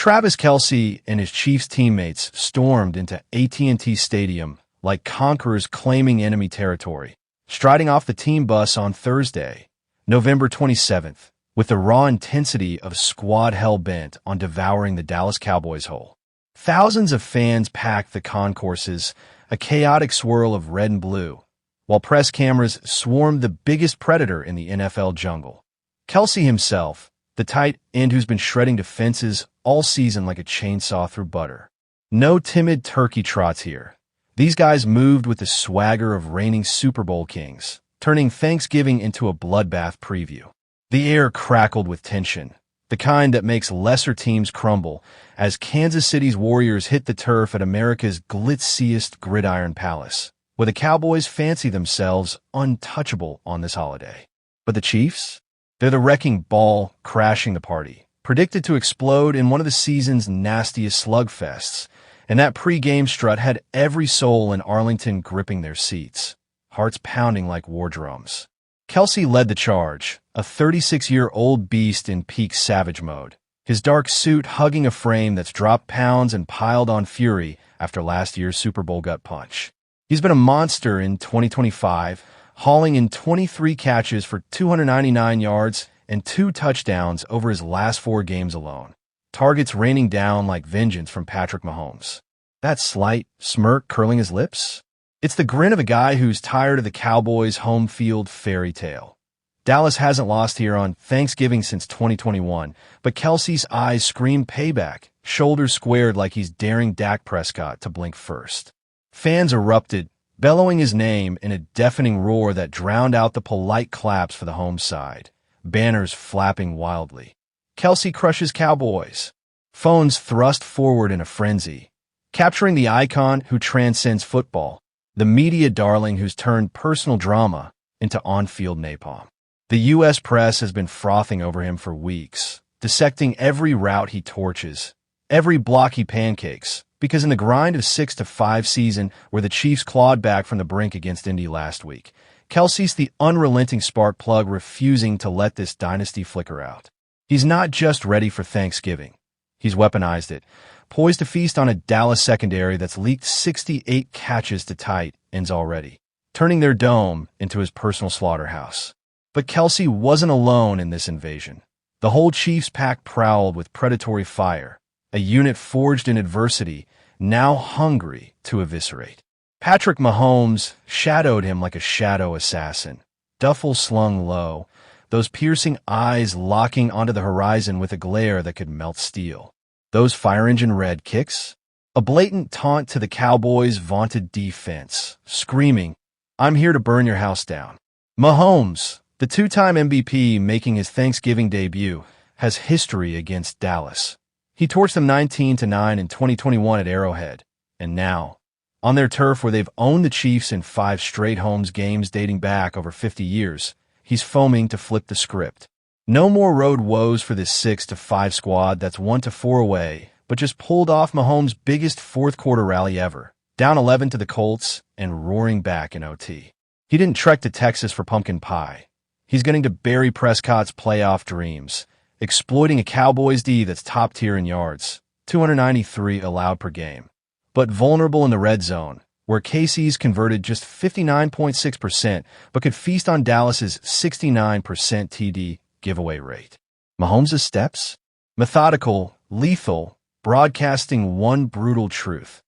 Travis Kelce and his Chiefs teammates stormed into AT&T Stadium like conquerors claiming enemy territory, striding off the team bus on Thursday, November 27th, with the raw intensity of a squad hell-bent on devouring the Dallas Cowboys whole. Thousands of fans packed the concourses, a chaotic swirl of red and blue, while press cameras swarmed the biggest predator in the NFL jungle. Kelce himself, the tight end who's been shredding defenses all season like a chainsaw through butter. No timid turkey trots here. These guys moved with the swagger of reigning Super Bowl kings, turning Thanksgiving into a bloodbath preview. The air crackled with tension, the kind that makes lesser teams crumble, as Kansas City's Warriors hit the turf at America's glitziest gridiron palace, where the Cowboys fancy themselves untouchable on this holiday. But the Chiefs? They're the wrecking ball crashing the party, predicted to explode in one of the season's nastiest slugfests, and that pre-game strut had every soul in Arlington gripping their seats, hearts pounding like war drums. Kelce led the charge, a 36-year-old beast in peak savage mode, his dark suit hugging a frame that's dropped pounds and piled on fury after last year's Super Bowl gut punch. He's been a monster in 2025, hauling in 23 catches for 299 yards and 2 touchdowns over his last 4 games alone. Targets raining down like vengeance from Patrick Mahomes. That slight smirk curling his lips? It's the grin of a guy who's tired of the Cowboys' home field fairy tale. Dallas hasn't lost here on Thanksgiving since 2021, but Kelce's eyes scream payback, shoulders squared like he's daring Dak Prescott to blink first. Fans erupted, bellowing his name in a deafening roar that drowned out the polite claps for the home side, banners flapping wildly. Kelce crushes Cowboys. Phones thrust forward in a frenzy, capturing the icon who transcends football, the media darling who's turned personal drama into on-field napalm. The U.S. press has been frothing over him for weeks, dissecting every route he torches, every block he pancakes, because in the grind of 6-5 season where the Chiefs clawed back from the brink against Indy last week, Kelce's the unrelenting spark plug refusing to let this dynasty flicker out. He's not just ready for Thanksgiving. He's weaponized it, poised to feast on a Dallas secondary that's leaked 68 catches to tight ends already, turning their dome into his personal slaughterhouse. But Kelce wasn't alone in this invasion. The whole Chiefs pack prowled with predatory fire, a unit forged in adversity, now hungry to eviscerate. Patrick Mahomes shadowed him like a shadow assassin, duffel slung low, those piercing eyes locking onto the horizon with a glare that could melt steel. Those fire engine red kicks? A blatant taunt to the Cowboys' vaunted defense, screaming, "I'm here to burn your house down." Mahomes, the 2-time MVP making his Thanksgiving debut, has history against Dallas. He torched them 19-9 in 2021 at Arrowhead, and now, on their turf where they've owned the Chiefs in 5 straight home games dating back over 50 years, he's foaming to flip the script. No more road woes for this 6-5 squad that's 1-4 away, but just pulled off Mahomes' biggest fourth-quarter rally ever, down 11 to the Colts and roaring back in OT. He didn't trek to Texas for pumpkin pie. He's getting to bury Prescott's playoff dreams, exploiting a Cowboys D that's top tier in yards, 293 allowed per game, but vulnerable in the red zone, where KC's converted just 59.6%, but could feast on Dallas's 69% TD giveaway rate. Mahomes' steps? Methodical, lethal, broadcasting one brutal truth.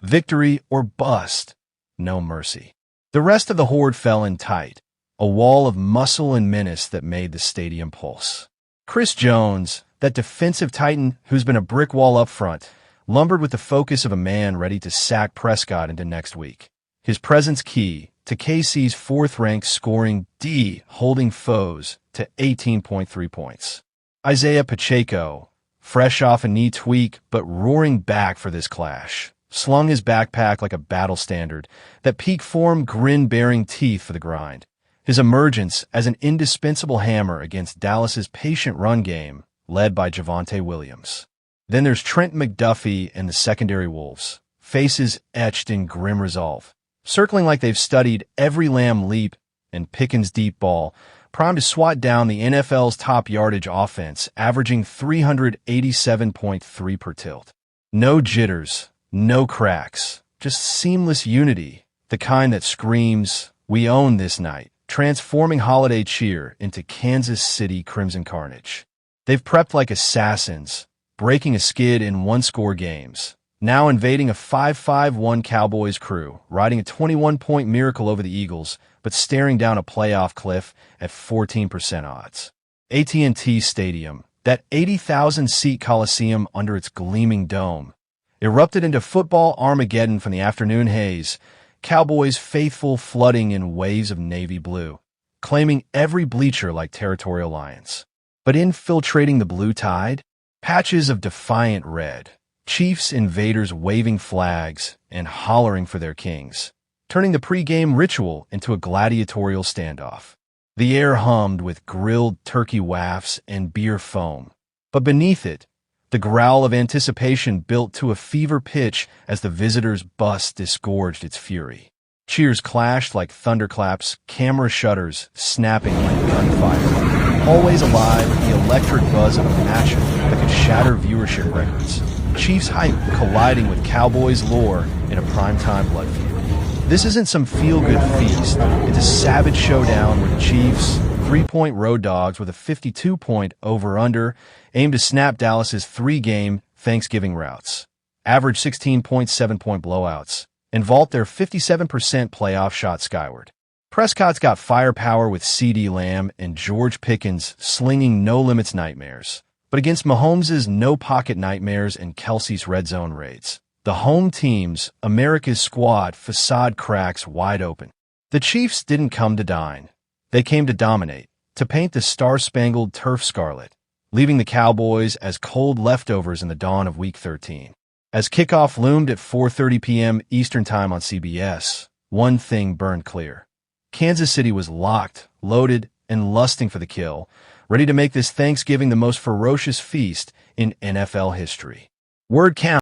Victory or bust, no mercy. The rest of the horde fell in tight, a wall of muscle and menace that made the stadium pulse. Chris Jones, that defensive titan who's been a brick wall up front, lumbered with the focus of a man ready to sack Prescott into next week. His presence key to KC's 4th-ranked scoring D holding foes to 18.3 points. Isaiah Pacheco, fresh off a knee tweak but roaring back for this clash, slung his backpack like a battle standard, that peak form grin-bearing teeth for the grind. His emergence as an indispensable hammer against Dallas's patient run game, led by Javonte Williams. Then there's Trent McDuffie and the secondary Wolves, faces etched in grim resolve, circling like they've studied every Lamb leap and Pickens deep ball, primed to swat down the NFL's top yardage offense, averaging 387.3 per tilt. No jitters, no cracks, just seamless unity, the kind that screams, "We own this night," transforming holiday cheer into Kansas City Crimson carnage. They've prepped like assassins, breaking a skid in one-score games, now invading a 5-5-1 Cowboys crew, riding a 21-point miracle over the Eagles, but staring down a playoff cliff at 14% odds. AT&T Stadium, that 80,000-seat coliseum under its gleaming dome, erupted into football Armageddon from the afternoon haze, Cowboys faithful flooding in waves of navy blue, claiming every bleacher like territorial lions. But infiltrating the blue tide, patches of defiant red, Chiefs invaders waving flags and hollering for their kings, turning the pre-game ritual into a gladiatorial standoff. The air hummed with grilled turkey wafts and beer foam. But beneath it, the growl of anticipation built to a fever pitch as the visitors' bus disgorged its fury. Cheers clashed like thunderclaps, camera shutters snapping like gunfire. Always alive, the electric buzz of a matchup that could shatter viewership records. Chiefs hype colliding with Cowboys lore in a primetime blood feud. This isn't some feel-good feast. It's a savage showdown where the Chiefs, 3-point road dogs with a 52-point over-under, aim to snap Dallas's 3-game Thanksgiving routes, average 16.7-point blowouts, and vault their 57% playoff shot skyward. Prescott's got firepower with CeeDee Lamb and George Pickens slinging no-limits nightmares. But against Mahomes' no-pocket nightmares and Kelce's red zone raids, the home team's America's squad facade cracks wide open. The Chiefs didn't come to dine. They came to dominate, to paint the star-spangled turf scarlet, leaving the Cowboys as cold leftovers in the dawn of Week 13. As kickoff loomed at 4:30 p.m. Eastern Time on CBS, one thing burned clear. Kansas City was locked, loaded, and lusting for the kill, ready to make this Thanksgiving the most ferocious feast in NFL history. Word count.